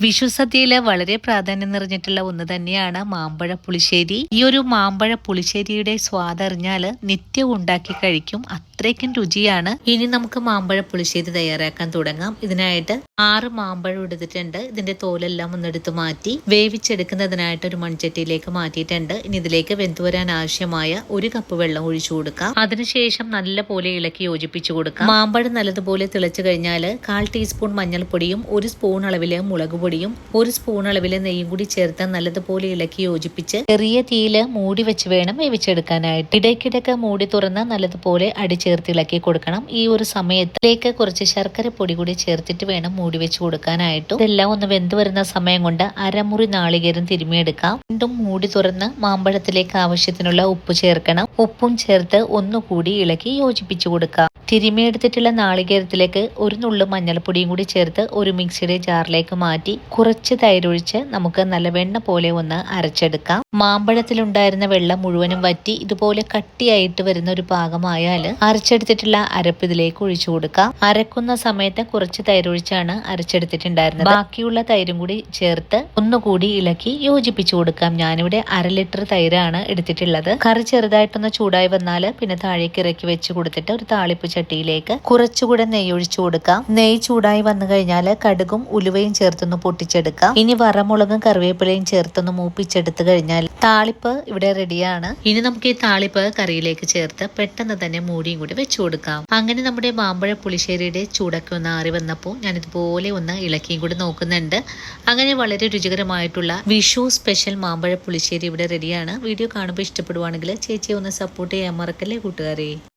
വിഷു സദ്യയില് വളരെ പ്രാധാന്യം നിറഞ്ഞിട്ടുള്ള ഒന്ന് തന്നെയാണ് മാമ്പഴ പുളിശ്ശേരി. ഈ ഒരു മാമ്പഴ പുളിശ്ശേരിയുടെ സ്വാദ് അറിഞ്ഞാല് നിത്യവും ഉണ്ടാക്കി കഴിക്കും, അത്രയ്ക്കും രുചിയാണ്. ഇനി നമുക്ക് മാമ്പഴ പുളിശ്ശേരി തയ്യാറാക്കാൻ തുടങ്ങാം. ഇതിനായിട്ട് 6 മാമ്പഴം എടുത്തിട്ടുണ്ട്. ഇതിന്റെ തോലെല്ലാം ഒന്നെടുത്ത് മാറ്റി വേവിച്ചെടുക്കുന്നതിനായിട്ട് ഒരു മൺചട്ടിയിലേക്ക് മാറ്റിയിട്ടുണ്ട്. ഇനി ഇതിലേക്ക് വെന്തുവരാൻ ആവശ്യമായ 1 കപ്പ് വെള്ളം ഒഴിച്ചു കൊടുക്കാം. അതിനുശേഷം നല്ലപോലെ ഇളക്കി യോജിപ്പിച്ചു കൊടുക്കാം. മാമ്പഴം നല്ലതുപോലെ തിളച്ചു കഴിഞ്ഞാൽ 1/4 ടീസ്പൂൺ മഞ്ഞൾപ്പൊടിയും 1 സ്പൂൺ അളവില് മുളക് പൊടിയും 1 സ്പൂൺ അളവില് നെയ്യും കൂടി ചേർത്ത് നല്ലതുപോലെ ഇളക്കി യോജിപ്പിച്ച് ചെറിയ തീയില് മൂടി വെച്ച് വേണം വേവിച്ചെടുക്കാനായിട്ട്. ഇടയ്ക്കിടയ്ക്ക് മൂടി തുറന്ന് നല്ലതുപോലെ അടിച്ചേർത്ത് ഇളക്കി കൊടുക്കണം. ഈ ഒരു സമയത്തിലേക്ക് കുറച്ച് ശർക്കര പൊടി കൂടി ചേർത്തിട്ട് വേണം മൂടി വെച്ച് കൊടുക്കാനായിട്ട്. ഇതെല്ലാം ഒന്ന് വെന്ത് വരുന്ന സമയം കൊണ്ട് അരമുറി നാളികേരം തിരുമിയെടുക്കാം. വീണ്ടും മൂടി തുറന്ന് മാമ്പഴത്തിലേക്ക് ആവശ്യത്തിനുള്ള ഉപ്പ് ചേർക്കണം. ഉപ്പും ചേർത്ത് ഒന്നുകൂടി ഇളക്കി യോജിപ്പിച്ചു കൊടുക്കാം. തിരുമിയെടുത്തിട്ടുള്ള നാളികേരത്തിലേക്ക് 1 നുള്ളു മഞ്ഞൾപ്പൊടിയും കൂടി ചേർത്ത് ഒരു മിക്സിയുടെ ജാറിലേക്ക് മാറ്റി കുറച്ച് തൈരൊഴിച്ച് നമുക്ക് നല്ല വെണ്ണ പോലെ ഒന്ന് അരച്ചെടുക്കാം. മാമ്പഴത്തിലുണ്ടായിരുന്ന വെള്ളം മുഴുവനും വറ്റി ഇതുപോലെ കട്ടിയായിട്ട് വരുന്ന ഒരു പാകമായാൽ അരച്ചെടുത്തിട്ടുള്ള അരപ്പ് ഇതിലേക്ക് ഒഴിച്ചു കൊടുക്കാം. അരക്കുന്ന സമയത്ത് കുറച്ച് തൈരൊഴിച്ചാണ് അരച്ചെടുത്തിട്ടുണ്ടായിരുന്നത്. ബാക്കിയുള്ള തൈരും കൂടി ചേർത്ത് ഒന്നുകൂടി ഇളക്കി യോജിപ്പിച്ചു കൊടുക്കാം. ഞാനിവിടെ 1/2 ലിറ്റർ തൈരാണ് എടുത്തിട്ടുള്ളത്. കറി ചെറുതായിട്ടൊന്ന് ചൂടായി വന്നാൽ പിന്നെ താഴേക്ക് ഇറക്കി വെച്ച് കൊടുത്തിട്ട് ഒരു താളിപ്പ് ചട്ടിയിലേക്ക് കുറച്ചുകൂടെ നെയ്യ് ഒഴിച്ചു കൊടുക്കാം. നെയ്യ് ചൂടായി വന്നു കഴിഞ്ഞാൽ കടുകും ഉലുവയും ചേർത്തൊന്ന് പൊട്ടിച്ചെടുക്കാം. ഇനി വറമുളകും കറിവേപ്പിലയും ചേർത്തൊന്ന് മൂപ്പിച്ചെടുത്തു കഴിഞ്ഞാൽ താളിപ്പ് ഇവിടെ റെഡിയാണ്. ഇനി നമുക്ക് ഈ താളിപ്പ് കറിയിലേക്ക് ചേർത്ത് പെട്ടെന്ന് തന്നെ മൂടിയും കൂടി വെച്ചു കൊടുക്കാം. അങ്ങനെ നമ്മുടെ മാമ്പഴ പുളിശ്ശേരിയുടെ ചൂടൊക്കെ ഒന്ന് ആറി വന്നപ്പോൾ ഞാൻ ഇതുപോലെ ഒന്ന് ഇളക്കിയും കൂടി നോക്കുന്നുണ്ട്. അങ്ങനെ വളരെ രുചികരമായിട്ടുള്ള വിഷു സ്പെഷ്യൽ മാമ്പഴ പുളിശ്ശേരി ഇവിടെ റെഡിയാണ്. വീഡിയോ കാണുമ്പോൾ ഇഷ്ടപ്പെടുവാണെങ്കിൽ ചേച്ചിയെ ഒന്ന് സപ്പോർട്ട് ചെയ്യാൻ മറക്കല്ലേ കൂട്ടുകാരെ.